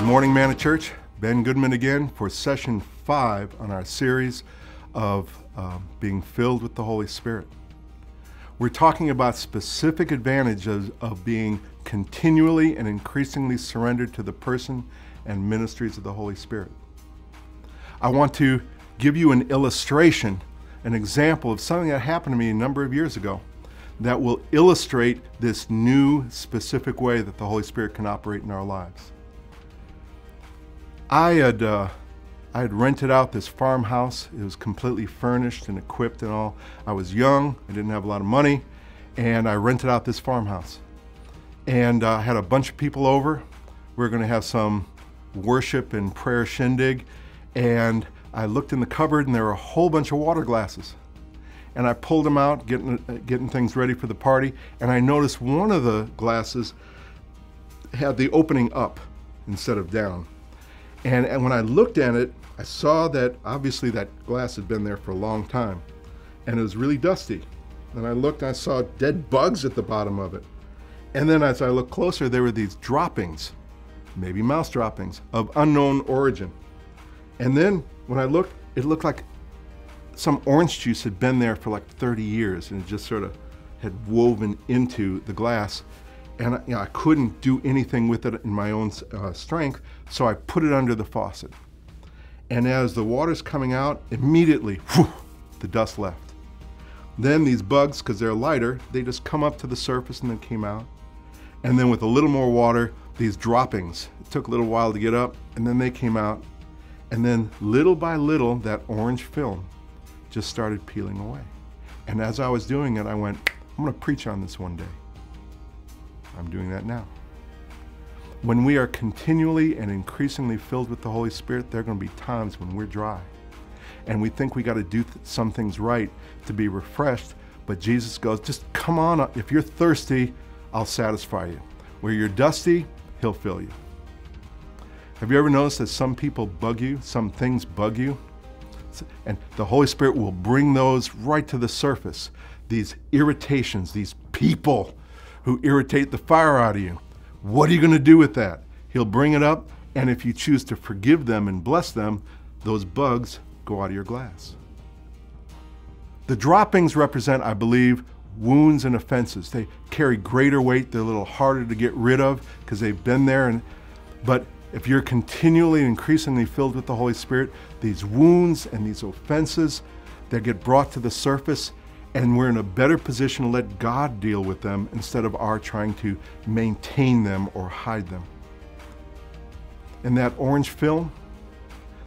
Morning Manna Church, Ben Goodman again for session 5 on our series of being filled with the Holy Spirit. We're talking about specific advantages of being continually and increasingly surrendered to the person and ministries of the Holy Spirit. I want to give you an illustration, an example of something that happened to me a number of years ago that will illustrate this new specific way that the Holy Spirit can operate in our lives. I had rented out this farmhouse. It was completely furnished and equipped and all. I was young, I didn't have a lot of money, and I rented out this farmhouse. And I had a bunch of people over. We were going to have some worship and prayer shindig, and I looked in the cupboard and there were a whole bunch of water glasses. And I pulled them out, getting things ready for the party, and I noticed one of the glasses had the opening up instead of down. And when I looked at it, I saw that obviously that glass had been there for a long time, and it was really dusty. And I looked and I saw dead bugs at the bottom of it. And then as I looked closer, there were these droppings, maybe mouse droppings, of unknown origin. And then when I looked, it looked like some orange juice had been there for like 30 years, and it just sort of had woven into the glass. And I couldn't do anything with it in my own strength, so I put it under the faucet. And as the water's coming out, immediately, whew, the dust left. Then these bugs, because they're lighter, they just come up to the surface and then came out. And then with a little more water, these droppings, it took a little while to get up, and then they came out. And then little by little, that orange film just started peeling away. And as I was doing it, I went, I'm going to preach on this one day. I'm doing that now. When we are continually and increasingly filled with the Holy Spirit, there are going to be times when we're dry. And we think we got to do some things right to be refreshed, but Jesus goes, just come on up. If you're thirsty, I'll satisfy you. Where you're dusty, He'll fill you. Have you ever noticed that some people bug you, some things bug you? And the Holy Spirit will bring those right to the surface. These irritations, these people who irritate the fire out of you. What are you going to do with that? He'll bring it up, and if you choose to forgive them and bless them, those bugs go out of your glass. The droppings represent, I believe, wounds and offenses. They carry greater weight. They're a little harder to get rid of because they've been there. But if you're continually and increasingly filled with the Holy Spirit, these wounds and these offenses that get brought to the surface, and we're in a better position to let God deal with them instead of our trying to maintain them or hide them. And that orange film,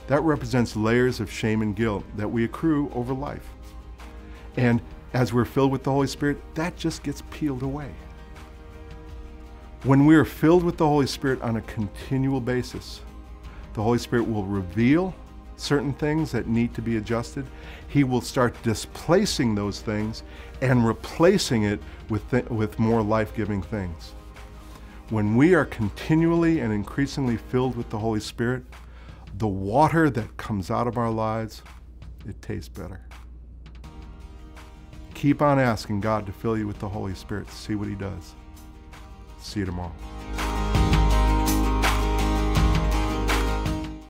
that represents layers of shame and guilt that we accrue over life. And as we're filled with the Holy Spirit, that just gets peeled away. When we are filled with the Holy Spirit on a continual basis, the Holy Spirit will reveal certain things that need to be adjusted. He will start displacing those things and replacing it with more life-giving things. When we are continually and increasingly filled with the Holy Spirit, the water that comes out of our lives, it tastes better. Keep on asking God to fill you with the Holy Spirit. See what He does. See you tomorrow.